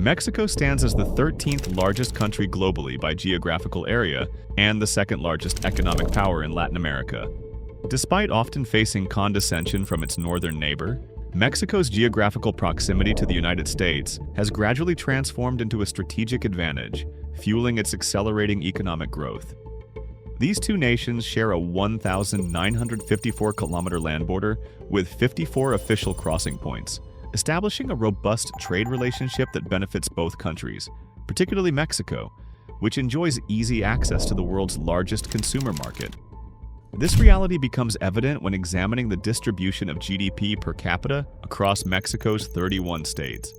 Mexico stands as the 13th largest country globally by geographical area and the second largest economic power in Latin America. Despite often facing condescension from its northern neighbor, Mexico's geographical proximity to the United States has gradually transformed into a strategic advantage, fueling its accelerating economic growth. These two nations share a 1,954-kilometer land border with 54 official crossing points, establishing a robust trade relationship that benefits both countries, particularly Mexico, which enjoys easy access to the world's largest consumer market. This reality becomes evident when examining the distribution of GDP per capita across Mexico's 31 states.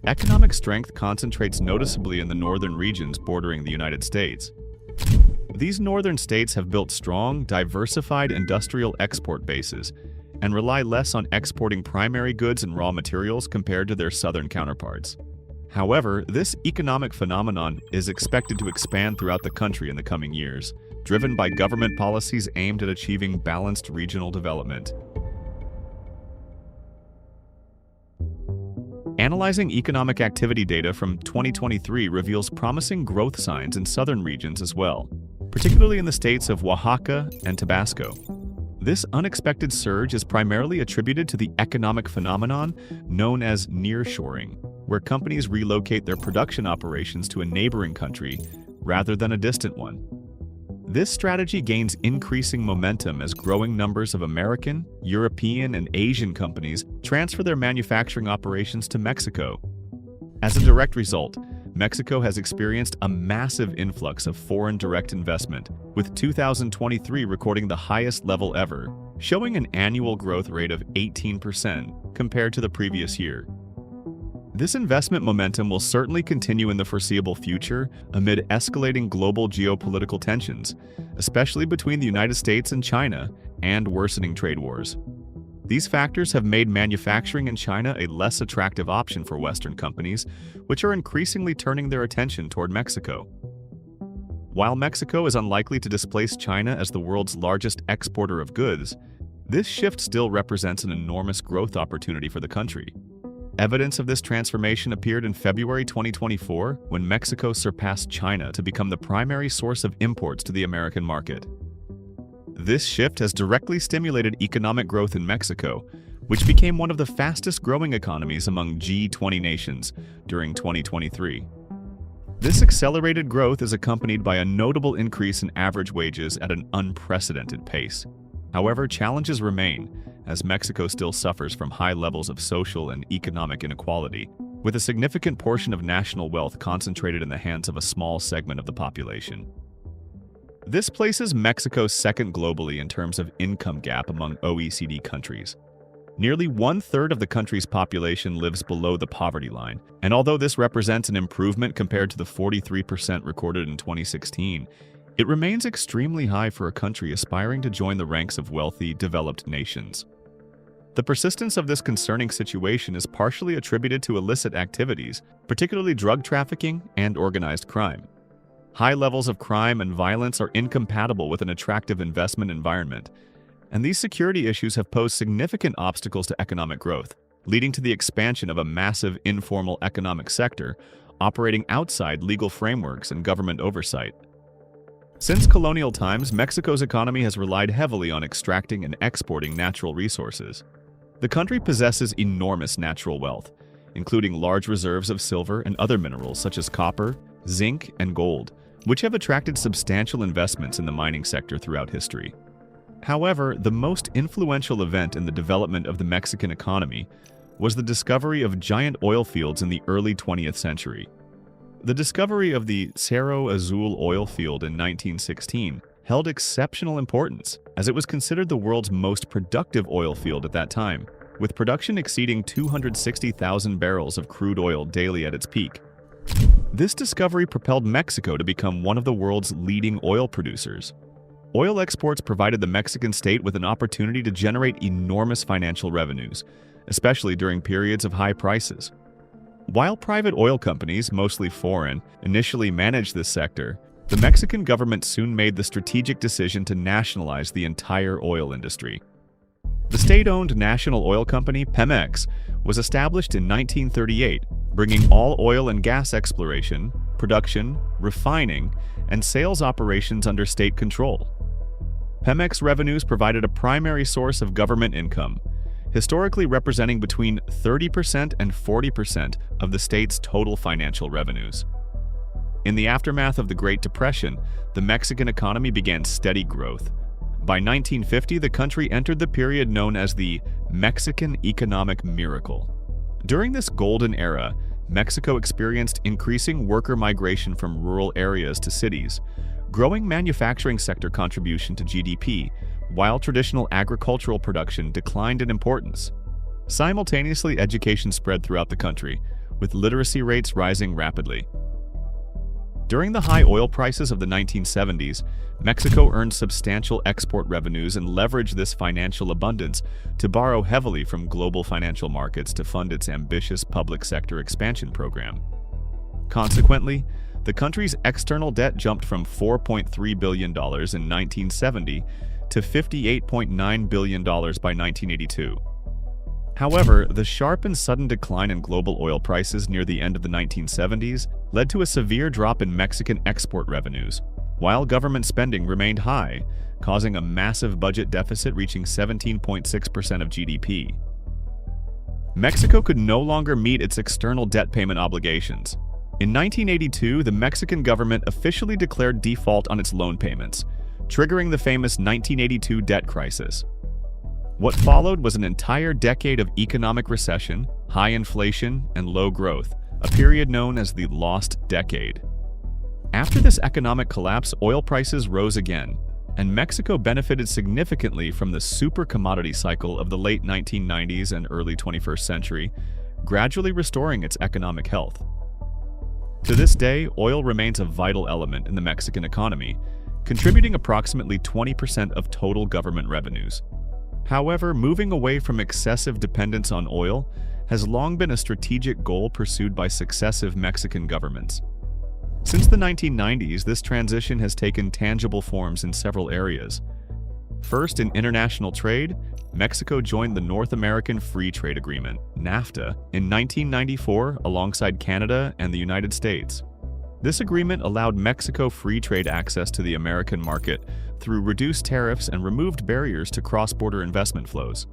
Economic strength concentrates noticeably in the northern regions bordering the United States. These northern states have built strong, diversified industrial export bases and rely less on exporting primary goods and raw materials compared to their southern counterparts. However, this economic phenomenon is expected to expand throughout the country in the coming years, driven by government policies aimed at achieving balanced regional development. Analyzing economic activity data from 2023 reveals promising growth signs in southern regions as well, particularly in the states of Oaxaca and Tabasco. This unexpected surge is primarily attributed to the economic phenomenon known as nearshoring, where companies relocate their production operations to a neighboring country rather than a distant one. This strategy gains increasing momentum as growing numbers of American, European, and Asian companies transfer their manufacturing operations to Mexico. As a direct result, Mexico has experienced a massive influx of foreign direct investment, with 2023 recording the highest level ever, showing an annual growth rate of 18% compared to the previous year. This investment momentum will certainly continue in the foreseeable future amid escalating global geopolitical tensions, especially between the United States and China, and worsening trade wars. These factors have made manufacturing in China a less attractive option for Western companies, which are increasingly turning their attention toward Mexico. While Mexico is unlikely to displace China as the world's largest exporter of goods, this shift still represents an enormous growth opportunity for the country. Evidence of this transformation appeared in February 2024 when Mexico surpassed China to become the primary source of imports to the American market. This shift has directly stimulated economic growth in Mexico, which became one of the fastest-growing economies among G20 nations during 2023. This accelerated growth is accompanied by a notable increase in average wages at an unprecedented pace. However, challenges remain, as Mexico still suffers from high levels of social and economic inequality, with a significant portion of national wealth concentrated in the hands of a small segment of the population. This places Mexico second globally in terms of income gap among OECD countries. Nearly one-third of the country's population lives below the poverty line, and although this represents an improvement compared to the 43% recorded in 2016, it remains extremely high for a country aspiring to join the ranks of wealthy, developed nations. The persistence of this concerning situation is partially attributed to illicit activities, particularly drug trafficking and organized crime. High levels of crime and violence are incompatible with an attractive investment environment, and these security issues have posed significant obstacles to economic growth, leading to the expansion of a massive informal economic sector operating outside legal frameworks and government oversight. Since colonial times, Mexico's economy has relied heavily on extracting and exporting natural resources. The country possesses enormous natural wealth, including large reserves of silver and other minerals such as copper, zinc, and gold, which have attracted substantial investments in the mining sector throughout history. However, the most influential event in the development of the Mexican economy was the discovery of giant oil fields in the early 20th century. The discovery of the Cerro Azul oil field in 1916 held exceptional importance, as it was considered the world's most productive oil field at that time, with production exceeding 260,000 barrels of crude oil daily at its peak. This discovery propelled Mexico to become one of the world's leading oil producers. Oil exports provided the Mexican state with an opportunity to generate enormous financial revenues, especially during periods of high prices. While private oil companies, mostly foreign, initially managed this sector, the Mexican government soon made the strategic decision to nationalize the entire oil industry. The state-owned national oil company, Pemex, was established in 1938, bringing all oil and gas exploration, production, refining, and sales operations under state control. Pemex revenues provided a primary source of government income, historically representing between 30% and 40% of the state's total financial revenues. In the aftermath of the Great Depression, the Mexican economy began steady growth. By 1950, the country entered the period known as the Mexican Economic Miracle. During this golden era, Mexico experienced increasing worker migration from rural areas to cities, growing manufacturing sector contribution to GDP, while traditional agricultural production declined in importance. Simultaneously, education spread throughout the country, with literacy rates rising rapidly. During the high oil prices of the 1970s, Mexico earned substantial export revenues and leveraged this financial abundance to borrow heavily from global financial markets to fund its ambitious public sector expansion program. Consequently, the country's external debt jumped from $4.3 billion in 1970 to $58.9 billion by 1982. However, the sharp and sudden decline in global oil prices near the end of the 1970s led to a severe drop in Mexican export revenues, while government spending remained high, causing a massive budget deficit reaching 17.6% of GDP. Mexico could no longer meet its external debt payment obligations. In 1982, the Mexican government officially declared default on its loan payments, triggering the famous 1982 debt crisis. What followed was an entire decade of economic recession, high inflation, and low growth, a period known as the Lost Decade. After this economic collapse, oil prices rose again, and Mexico benefited significantly from the super commodity cycle of the late 1990s and early 21st century, gradually restoring its economic health. To this day, oil remains a vital element in the Mexican economy, contributing approximately 20% of total government revenues. However, moving away from excessive dependence on oil has long been a strategic goal pursued by successive Mexican governments. Since the 1990s, this transition has taken tangible forms in several areas. First, in international trade, Mexico joined the North American Free Trade Agreement, NAFTA, in 1994 alongside Canada and the United States. This agreement allowed Mexico free trade access to the American market through reduced tariffs and removed barriers to cross-border investment flows.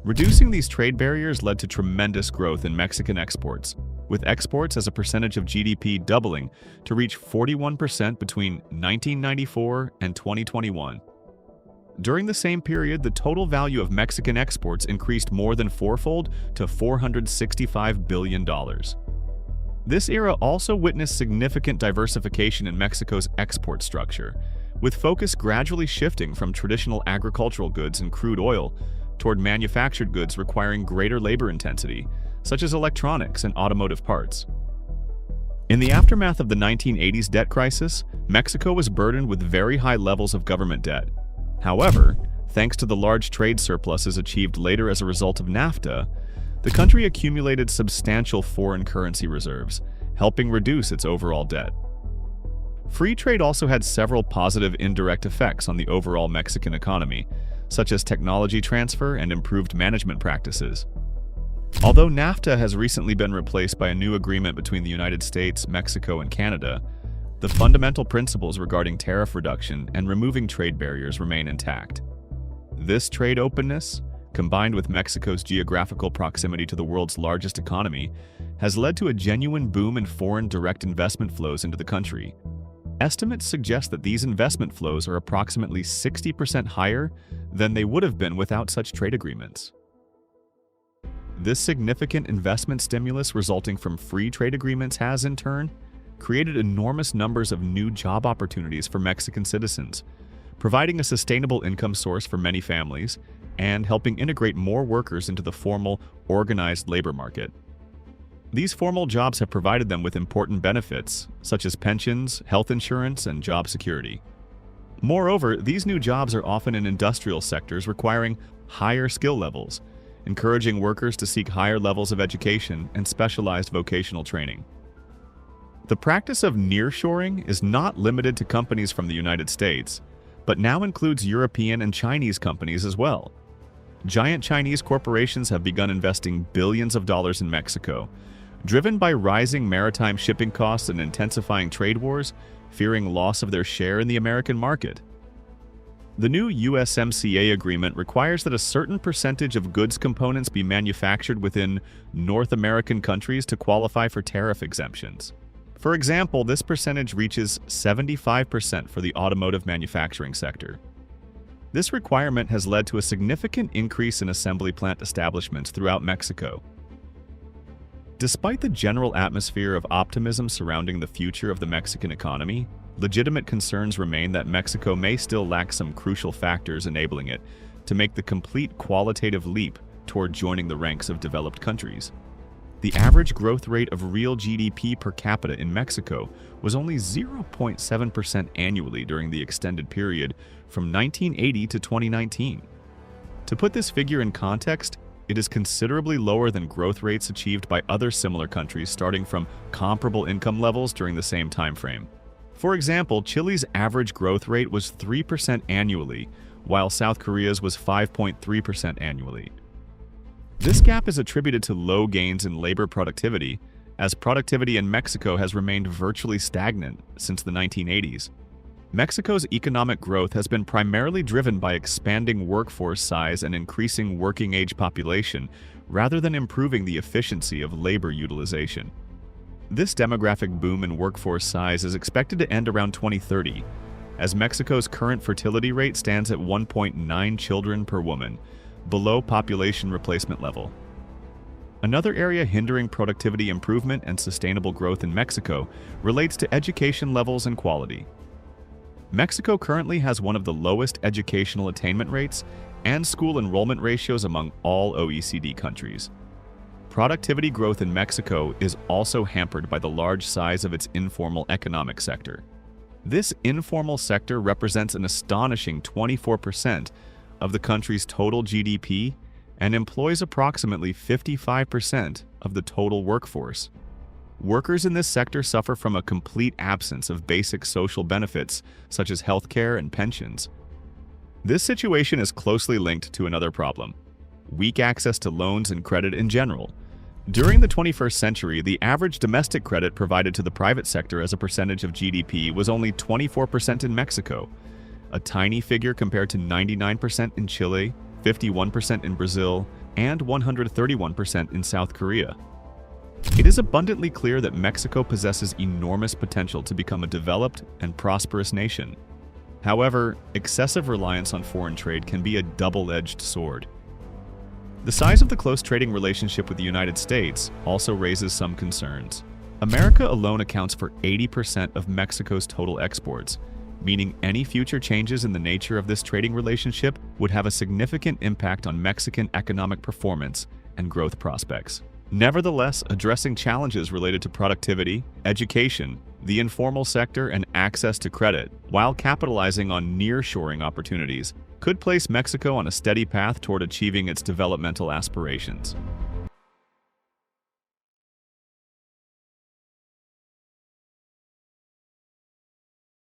Reducing these trade barriers led to tremendous growth in Mexican exports, with exports as a percentage of GDP doubling to reach 41% between 1994 and 2021. During the same period, the total value of Mexican exports increased more than fourfold to $465 billion. This era also witnessed significant diversification in Mexico's export structure, with focus gradually shifting from traditional agricultural goods and crude oil toward manufactured goods requiring greater labor intensity, such as electronics and automotive parts. In the aftermath of the 1980s debt crisis, Mexico was burdened with very high levels of government debt. However, thanks to the large trade surpluses achieved later as a result of NAFTA, the country accumulated substantial foreign currency reserves, helping reduce its overall debt. Free trade also had several positive indirect effects on the overall Mexican economy, such as technology transfer and improved management practices. Although NAFTA has recently been replaced by a new agreement between the United States, Mexico, and Canada, the fundamental principles regarding tariff reduction and removing trade barriers remain intact. This trade openness, combined with Mexico's geographical proximity to the world's largest economy, has led to a genuine boom in foreign direct investment flows into the country. Estimates suggest that these investment flows are approximately 60% higher than they would have been without such trade agreements. This significant investment stimulus resulting from free trade agreements has, in turn, created enormous numbers of new job opportunities for Mexican citizens, providing a sustainable income source for many families and helping integrate more workers into the formal, organized labor market. These formal jobs have provided them with important benefits, such as pensions, health insurance, and job security. Moreover, these new jobs are often in industrial sectors requiring higher skill levels, encouraging workers to seek higher levels of education and specialized vocational training. The practice of nearshoring is not limited to companies from the United States, but now includes European and Chinese companies as well. Giant Chinese corporations have begun investing billions of dollars in Mexico, Driven by rising maritime shipping costs and intensifying trade wars, fearing loss of their share in the American market. The new USMCA agreement requires that a certain percentage of goods components be manufactured within North American countries to qualify for tariff exemptions. For example, this percentage reaches 75% for the automotive manufacturing sector. This requirement has led to a significant increase in assembly plant establishments throughout Mexico. Despite the general atmosphere of optimism surrounding the future of the Mexican economy, legitimate concerns remain that Mexico may still lack some crucial factors enabling it to make the complete qualitative leap toward joining the ranks of developed countries. The average growth rate of real GDP per capita in Mexico was only 0.7% annually during the extended period from 1980 to 2019. To put this figure in context, it is considerably lower than growth rates achieved by other similar countries starting from comparable income levels during the same time frame. For example, Chile's average growth rate was 3% annually, while South Korea's was 5.3% annually. This gap is attributed to low gains in labor productivity, as productivity in Mexico has remained virtually stagnant since the 1980s. Mexico's economic growth has been primarily driven by expanding workforce size and increasing working-age population, rather than improving the efficiency of labor utilization. This demographic boom in workforce size is expected to end around 2030, as Mexico's current fertility rate stands at 1.9 children per woman, below population replacement level. Another area hindering productivity improvement and sustainable growth in Mexico relates to education levels and quality. Mexico currently has one of the lowest educational attainment rates and school enrollment ratios among all OECD countries. Productivity growth in Mexico is also hampered by the large size of its informal economic sector. This informal sector represents an astonishing 24% of the country's total GDP and employs approximately 55% of the total workforce. Workers in this sector suffer from a complete absence of basic social benefits such as healthcare and pensions. This situation is closely linked to another problem: weak access to loans and credit in general. During the 21st century, the average domestic credit provided to the private sector as a percentage of GDP was only 24% in Mexico, a tiny figure compared to 99% in Chile, 51% in Brazil, and 131% in South Korea. It is abundantly clear that Mexico possesses enormous potential to become a developed and prosperous nation. However, excessive reliance on foreign trade can be a double-edged sword. The size of the close trading relationship with the United States also raises some concerns. America alone accounts for 80% of Mexico's total exports, meaning any future changes in the nature of this trading relationship would have a significant impact on Mexican economic performance and growth prospects. Nevertheless, addressing challenges related to productivity, education, the informal sector, and access to credit, while capitalizing on nearshoring opportunities, could place Mexico on a steady path toward achieving its developmental aspirations.